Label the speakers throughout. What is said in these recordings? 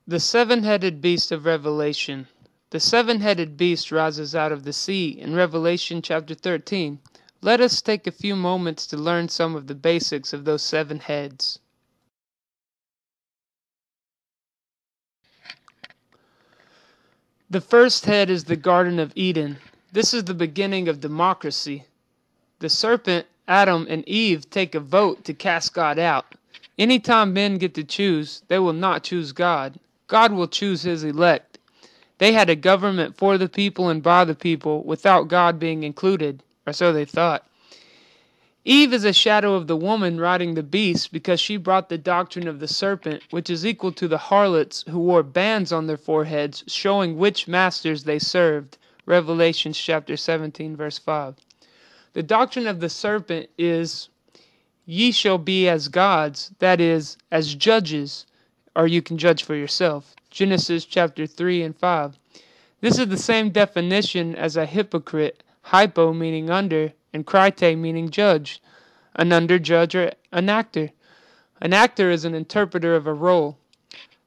Speaker 1: The seven-headed beast of Revelation. The seven-headed beast rises out of the sea in Revelation chapter 13. Let us take a few moments to learn some of the basics of those seven heads. The first head is the Garden of Eden. This is the beginning of democracy. The serpent, Adam, and Eve take a vote to cast God out. Anytime men get to choose, they will not choose God. God will choose his elect. They had a government for the people and by the people without God being included, or so they thought. Eve is a shadow of the woman riding the beast because she brought the doctrine of the serpent, which is equal to the harlots who wore bands on their foreheads showing which masters they served. Revelation chapter 17 verse 5. The doctrine of the serpent is, ye shall be as gods, that is, as judges, or you can judge for yourself. Genesis chapter 3 and 5. This is the same definition as a hypocrite, hypo meaning under, and krite meaning judge. An under judge or an actor. An actor is an interpreter of a role.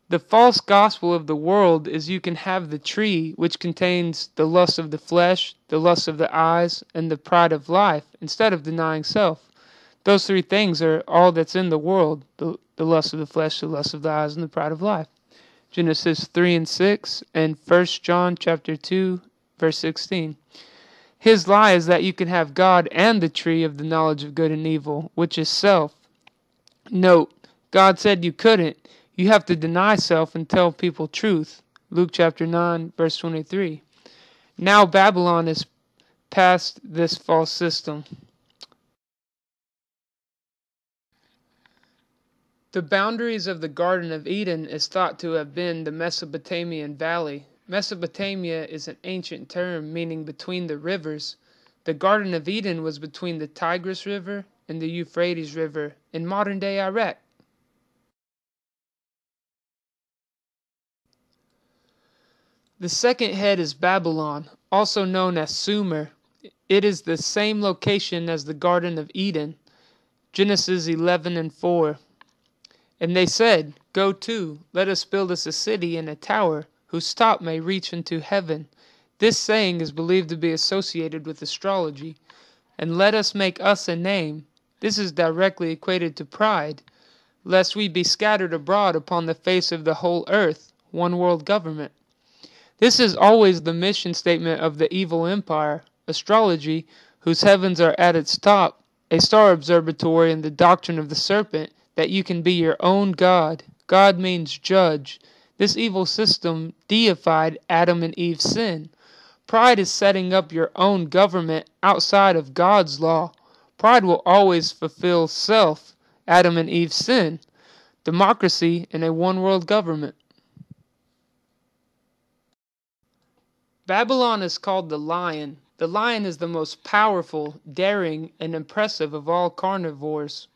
Speaker 1: The false gospel of the world is you can have the tree which contains the lust of the flesh, the lust of the eyes, and the pride of life, instead of denying self. Those three things are all that's in the world, the lust of the flesh, the lust of the eyes, and the pride of life. Genesis 3 and 6 and 1 John chapter 2 verse 16. His lie is that you can have God and the tree of the knowledge of good and evil, which is self. Note, God said you couldn't. You have to deny self and tell people truth. Luke chapter 9 verse 23. Now Babylon is past this false system. The boundaries of the Garden of Eden is thought to have been the Mesopotamian Valley. Mesopotamia is an ancient term meaning between the rivers. The Garden of Eden was between the Tigris River and the Euphrates River in modern-day Iraq. The second head is Babylon, also known as Sumer. It is the same location as the Garden of Eden. Genesis 11 and 4. And they said, Go to, let us build us a city and a tower, whose top may reach into heaven. This saying is believed to be associated with astrology. And let us make us a name. This is directly equated to pride, lest we be scattered abroad upon the face of the whole earth, one world government. This is always the mission statement of the evil empire, astrology, whose heavens are at its top, a star observatory and the doctrine of the serpent, that you can be your own God. God means judge. This evil system deified Adam and Eve's sin. Pride is setting up your own government outside of God's law. Pride will always fulfill self, Adam and Eve's sin. Democracy in a one-world government. Babylon is called the lion. The lion is the most powerful, daring, and impressive of all carnivores.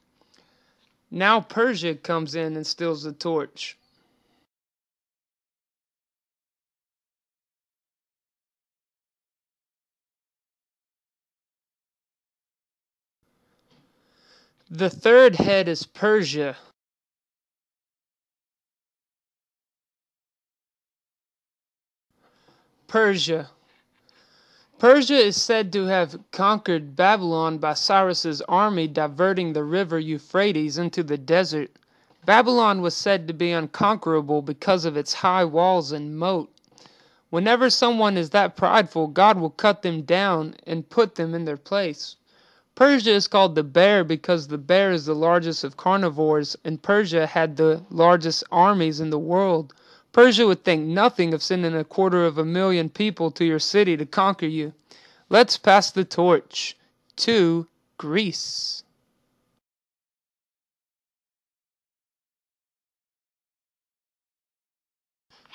Speaker 1: Now Persia comes in and steals the torch. The third head is Persia. Persia. Persia is said to have conquered Babylon by Cyrus's army diverting the river Euphrates into the desert. Babylon was said to be unconquerable because of its high walls and moat. Whenever someone is that prideful, God will cut them down and put them in their place. Persia is called the bear because the bear is the largest of carnivores, and Persia had the largest armies in the world. Persia would think nothing of sending 250,000 people to your city to conquer you. Let's pass the torch to Greece.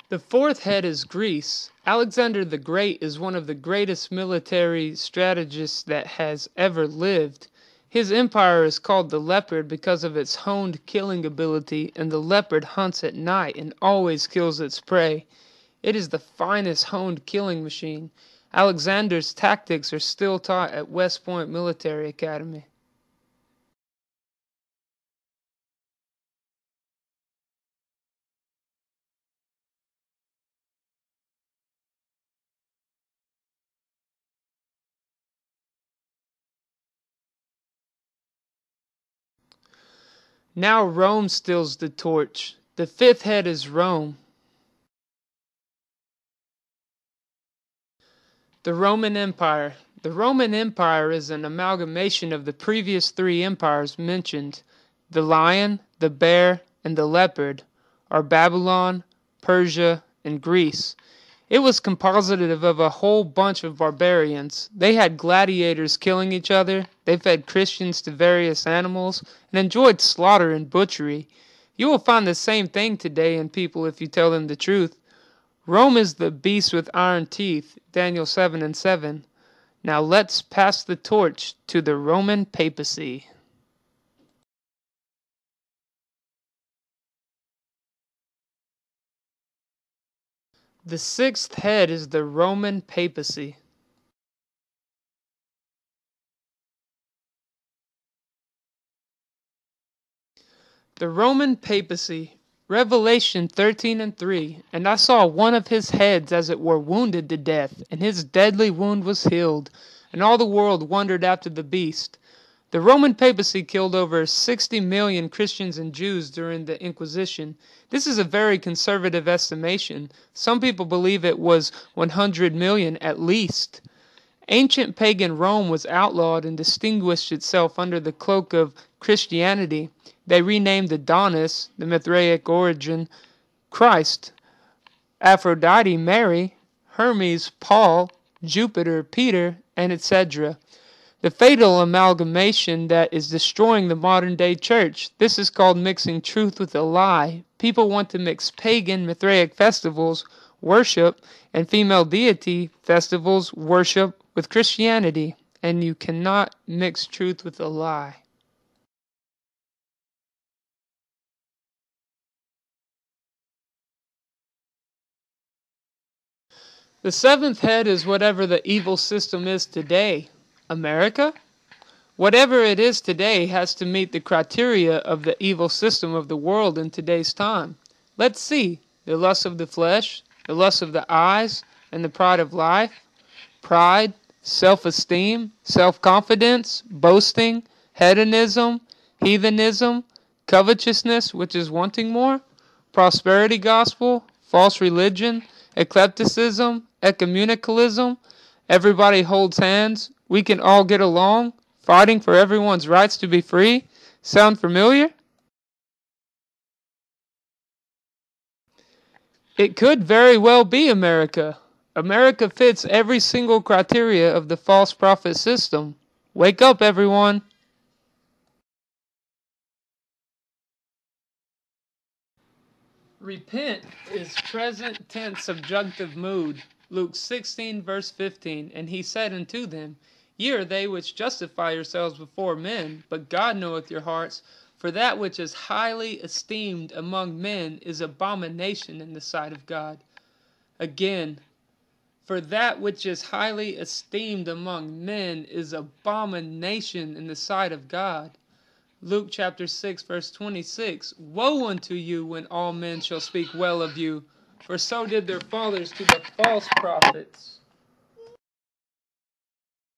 Speaker 1: The fourth head is Greece. Alexander the Great is one of the greatest military strategists that has ever lived. His empire is called the leopard because of its honed killing ability, and the leopard hunts at night and always kills its prey. It is the finest honed killing machine. Alexander's tactics are still taught at West Point Military Academy. Now Rome steals the torch. The fifth head is Rome. The Roman Empire. The Roman Empire is an amalgamation of the previous three empires mentioned. The lion, the bear, and the leopard are Babylon, Persia, and Greece. It was composited of a whole bunch of barbarians. They had gladiators killing each other, they fed Christians to various animals, and enjoyed slaughter and butchery. You will find the same thing today in people if you tell them the truth. Rome is the beast with iron teeth, Daniel 7:7. Now let's pass the torch to the Roman papacy. The sixth head is the Roman papacy. The Roman papacy. Revelation 13:3. And I saw one of his heads as it were wounded to death, and his deadly wound was healed, and all the world wondered after the beast. The Roman papacy killed over 60 million Christians and Jews during the Inquisition. This is a very conservative estimation. Some people believe it was 100 million at least. Ancient pagan Rome was outlawed and distinguished itself under the cloak of Christianity. They renamed Adonis, the Mithraic origin, Christ, Aphrodite, Mary, Hermes, Paul, Jupiter, Peter, and etc. The fatal amalgamation that is destroying the modern day church. This is called mixing truth with a lie. People want to mix pagan Mithraic festivals, worship, and female deity festivals, worship, with Christianity, and you cannot mix truth with a lie. The seventh head is whatever the evil system is today. America? Whatever it is today has to meet the criteria of the evil system of the world in today's time. Let's see. The lust of the flesh, the lust of the eyes, and the pride of life. Pride, self-esteem, self-confidence, boasting, hedonism, heathenism, covetousness, which is wanting more, prosperity gospel, false religion, eclecticism, ecumenicalism, everybody holds hands, we can all get along, fighting for everyone's rights to be free. Sound familiar? It could very well be America. America fits every single criteria of the false prophet system. Wake up, everyone. Repent is present tense subjunctive mood. Luke 16 verse 15. And he said unto them, Ye are they which justify yourselves before men, but God knoweth your hearts. For that which is highly esteemed among men is abomination in the sight of God. Again, for that which is highly esteemed among men is abomination in the sight of God. Luke chapter 6 verse 26. Woe unto you when all men shall speak well of you, for so did their fathers to the false prophets.